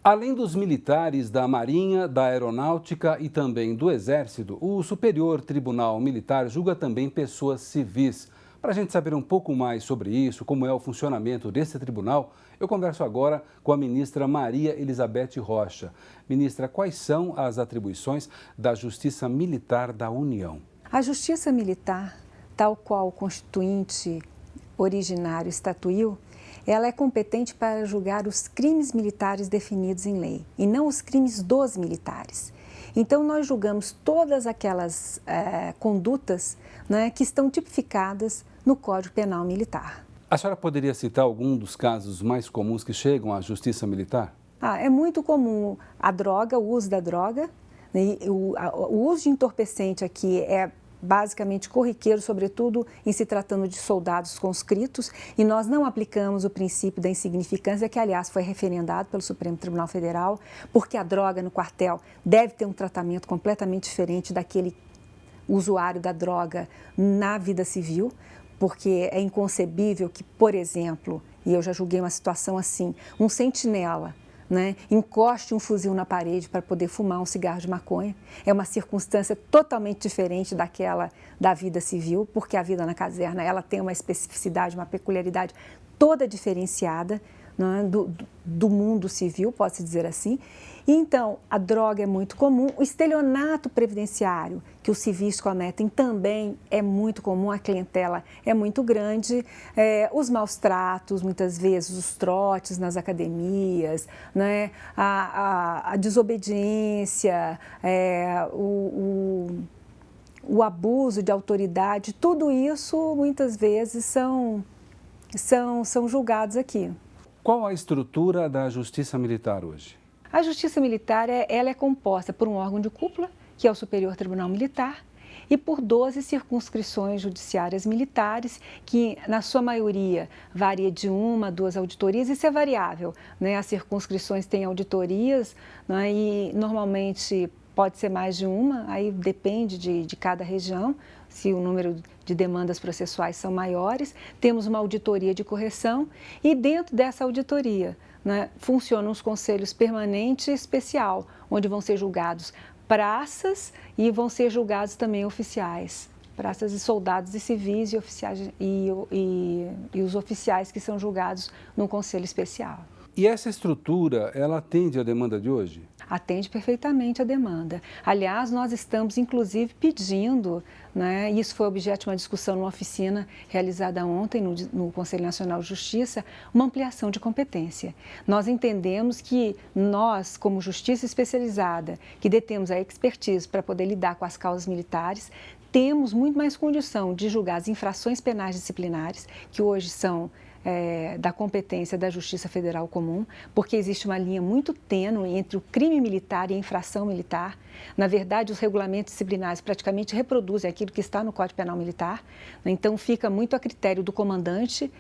Além dos militares da Marinha, da Aeronáutica e também do Exército, o Superior Tribunal Militar julga também pessoas civis. Para a gente saber um pouco mais sobre isso, como é o funcionamento desse tribunal, eu converso agora com a ministra Maria Elizabeth Rocha. Ministra, quais são as atribuições da Justiça Militar da União? A Justiça Militar, tal qual o Constituinte originário estatuiu, ela é competente para julgar os crimes militares definidos em lei e não os crimes dos militares. Então, nós julgamos todas aquelas condutas, né, que estão tipificadas no Código Penal Militar. A senhora poderia citar algum dos casos mais comuns que chegam à Justiça Militar? É muito comum a droga, o uso da droga, né, o uso de entorpecente aqui é basicamente corriqueiro, sobretudo em se tratando de soldados conscritos, e nós não aplicamos o princípio da insignificância, que aliás foi referendado pelo Supremo Tribunal Federal, porque a droga no quartel deve ter um tratamento completamente diferente daquele usuário da droga na vida civil, porque é inconcebível que, por exemplo, e eu já julguei uma situação assim, um sentinela, né, encoste um fuzil na parede para poder fumar um cigarro de maconha. É uma circunstância totalmente diferente daquela da vida civil, porque a vida na caserna ela tem uma especificidade, uma peculiaridade toda diferenciada, né, do mundo civil, pode-se dizer assim. E então, a droga é muito comum, o estelionato previdenciário que os civis cometem também é muito comum, a clientela é muito grande, os maus tratos, muitas vezes os trotes nas academias, né, a desobediência, o abuso de autoridade, tudo isso muitas vezes são julgados aqui. Qual a estrutura da Justiça Militar hoje? A Justiça Militar ela é composta por um órgão de cúpula, que é o Superior Tribunal Militar, e por 12 circunscrições judiciárias militares, que na sua maioria varia de 1 a 2 auditorias, isso é variável, né? As circunscrições têm auditorias, né? E normalmente pode ser mais de uma, aí depende de cada região, se o número de demandas processuais são maiores. Temos uma auditoria de correção e dentro dessa auditoria, né, funcionam os conselhos permanente e especial, onde vão ser julgados praças e vão ser julgados também oficiais, praças e soldados e civis e oficiais e os oficiais que são julgados no conselho especial. E essa estrutura, ela atende à demanda de hoje? Atende perfeitamente a demanda. Aliás, nós estamos, inclusive, pedindo, né, isso foi objeto de uma discussão numa oficina realizada ontem no Conselho Nacional de Justiça, uma ampliação de competência. Nós entendemos que nós, como justiça especializada, que detemos a expertise para poder lidar com as causas militares, temos muito mais condição de julgar as infrações penais disciplinares, que hoje são da competência da Justiça Federal Comum, porque existe uma linha muito tênue entre o crime militar e a infração militar. Na verdade, os regulamentos disciplinares praticamente reproduzem aquilo que está no Código Penal Militar, então fica muito a critério do comandante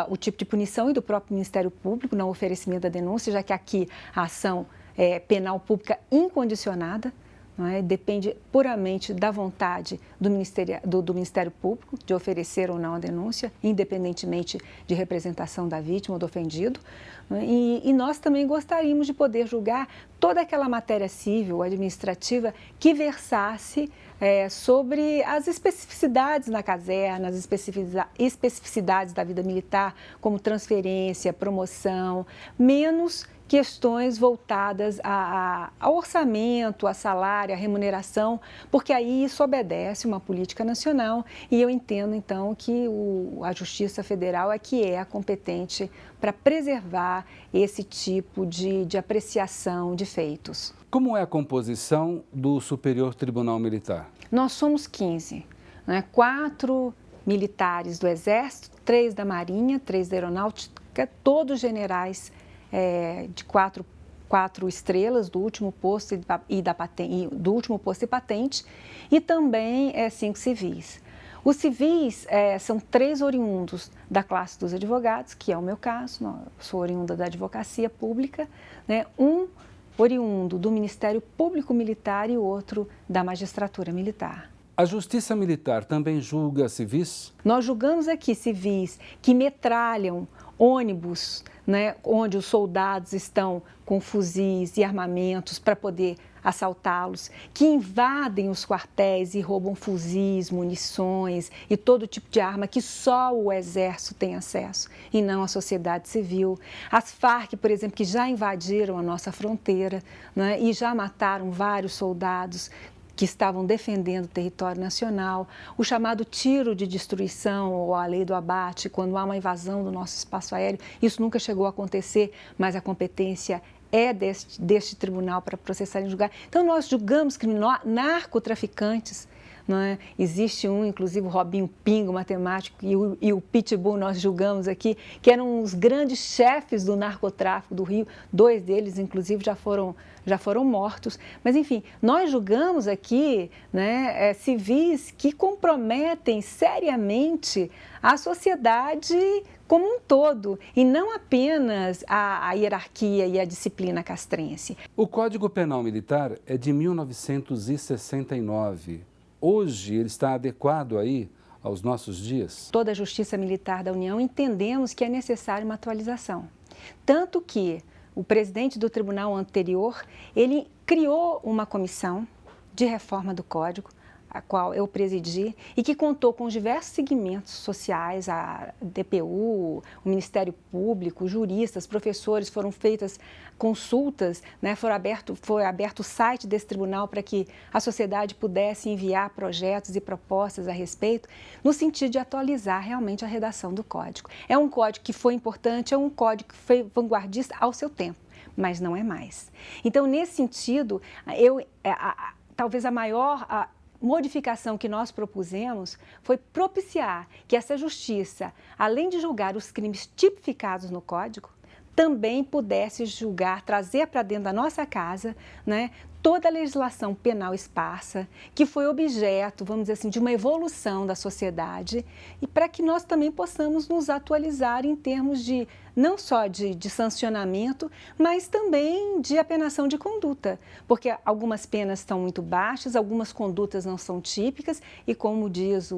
o tipo de punição e do próprio Ministério Público no oferecimento da denúncia, já que aqui a ação é penal pública incondicionada. Não é? Depende puramente da vontade do Ministério Público de oferecer ou não a denúncia, independentemente de representação da vítima ou do ofendido. Não é? E nós também gostaríamos de poder julgar toda aquela matéria civil, administrativa, que versasse sobre as especificidades na caserna, as especificidades da vida militar, como transferência, promoção, menos questões voltadas ao orçamento, a salário, a remuneração, porque aí isso obedece uma política nacional e eu entendo então que a Justiça Federal é que é a competente para preservar esse tipo de apreciação de feitos. Como é a composição do Superior Tribunal Militar? Nós somos 15, né? 4 militares do Exército, 3 da Marinha, 3 da Aeronáutica, todos generais de quatro estrelas do último posto do último posto e patente, e também 5 civis. Os civis são 3 oriundos da classe dos advogados, que é o meu caso, eu sou oriunda da advocacia pública, né? Um oriundo do Ministério Público Militar e o outro da magistratura militar. A Justiça Militar também julga civis? Nós julgamos aqui civis que metralham ônibus, né, onde os soldados estão com fuzis e armamentos para poder assaltá-los, que invadem os quartéis e roubam fuzis, munições e todo tipo de arma que só o Exército tem acesso e não a sociedade civil. As Farc, por exemplo, que já invadiram a nossa fronteira, né, e já mataram vários soldados que estavam defendendo o território nacional, o chamado tiro de destruição ou a lei do abate, quando há uma invasão do nosso espaço aéreo. Isso nunca chegou a acontecer, mas a competência é deste tribunal para processar e julgar. Então, nós julgamos narcotraficantes. Não é? Existe inclusive o Robinho Pingo, matemático, e o Pitbull, nós julgamos aqui, que eram os grandes chefes do narcotráfico do Rio. 2 deles, inclusive, já foram mortos. Mas, enfim, nós julgamos aqui, né, civis que comprometem seriamente a sociedade como um todo, e não apenas a hierarquia e a disciplina castrense. O Código Penal Militar é de 1969. Hoje ele está adequado aí aos nossos dias? Toda a Justiça Militar da União entendemos que é necessária uma atualização. Tanto que o presidente do tribunal anterior, ele criou uma comissão de reforma do Código, a qual eu presidi, e que contou com diversos segmentos sociais, a DPU, o Ministério Público, juristas, professores, foram feitas consultas, né, foi aberto o site desse tribunal para que a sociedade pudesse enviar projetos e propostas a respeito, no sentido de atualizar realmente a redação do Código. É um código que foi importante, é um código que foi vanguardista ao seu tempo, mas não é mais. Então, nesse sentido, talvez a maior modificação que nós propusemos foi propiciar que essa justiça, além de julgar os crimes tipificados no Código, também pudesse julgar, trazer para dentro da nossa casa, né, toda a legislação penal esparsa, que foi objeto, vamos dizer assim, de uma evolução da sociedade, e para que nós também possamos nos atualizar em termos de, não só de sancionamento, mas também de apenação de conduta, porque algumas penas estão muito baixas, algumas condutas não são típicas, e como diz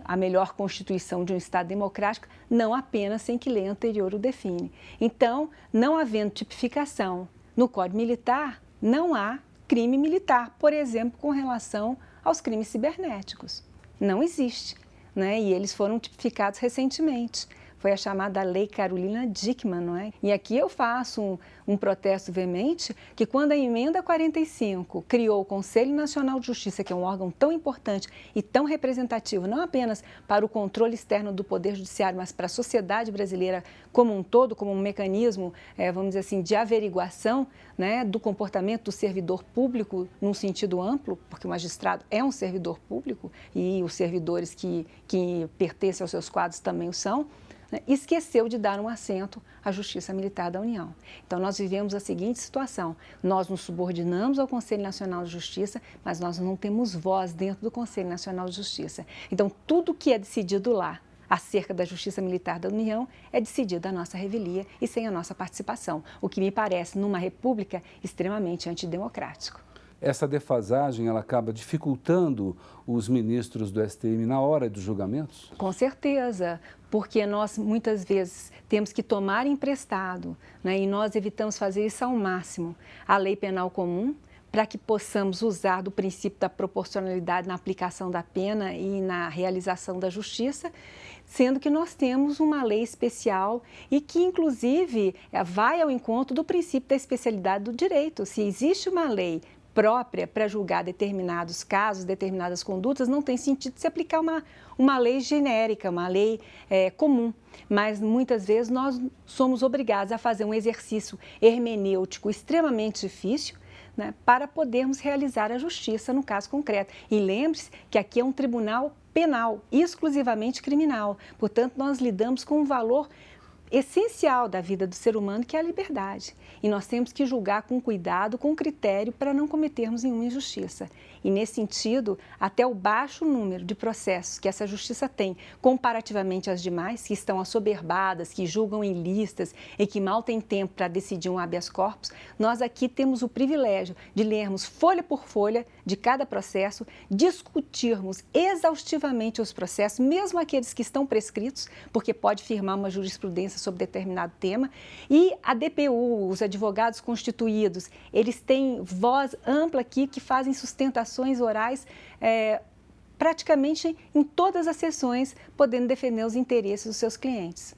a melhor constituição de um Estado democrático, não há pena sem que lei anterior o define. Então, não havendo tipificação no Código Militar, não há crime militar, por exemplo, com relação aos crimes cibernéticos. Não existe, né? E eles foram tipificados recentemente. Foi a chamada Lei Carolina Dickmann, não é? E aqui eu faço um protesto veemente que quando a Emenda 45 criou o Conselho Nacional de Justiça, que é um órgão tão importante e tão representativo, não apenas para o controle externo do Poder Judiciário, mas para a sociedade brasileira como um todo, como um mecanismo, vamos dizer assim, de averiguação, né, do comportamento do servidor público num sentido amplo, porque o magistrado é um servidor público e os servidores que pertencem aos seus quadros também o são, esqueceu de dar um assento à Justiça Militar da União. Então, nós vivemos a seguinte situação: nós nos subordinamos ao Conselho Nacional de Justiça, mas nós não temos voz dentro do Conselho Nacional de Justiça. Então, tudo que é decidido lá acerca da Justiça Militar da União é decidido à nossa revelia e sem a nossa participação, o que me parece, numa república, extremamente antidemocrático. Essa defasagem, ela acaba dificultando os ministros do STM na hora dos julgamentos? Com certeza, porque nós muitas vezes temos que tomar emprestado, né, e nós evitamos fazer isso ao máximo, a lei penal comum, para que possamos usar do princípio da proporcionalidade na aplicação da pena e na realização da justiça, sendo que nós temos uma lei especial e que, inclusive, vai ao encontro do princípio da especialidade do direito. Se existe uma lei própria para julgar determinados casos, determinadas condutas, não tem sentido se aplicar uma lei genérica, uma lei comum. Mas, muitas vezes, nós somos obrigados a fazer um exercício hermenêutico extremamente difícil, né, para podermos realizar a justiça no caso concreto. E lembre-se que aqui é um tribunal penal, exclusivamente criminal. Portanto, nós lidamos com um valor essencial da vida do ser humano, que é a liberdade. E nós temos que julgar com cuidado, com critério, para não cometermos nenhuma injustiça. E, nesse sentido, até o baixo número de processos que essa justiça tem, comparativamente às demais, que estão assoberbadas, que julgam em listas e que mal têm tempo para decidir um habeas corpus, nós aqui temos o privilégio de lermos folha por folha de cada processo, discutirmos exaustivamente os processos, mesmo aqueles que estão prescritos, porque pode firmar uma jurisprudência sobre determinado tema, e a DPU, os advogados constituídos, eles têm voz ampla aqui que fazem sustentações orais praticamente em todas as sessões, podendo defender os interesses dos seus clientes.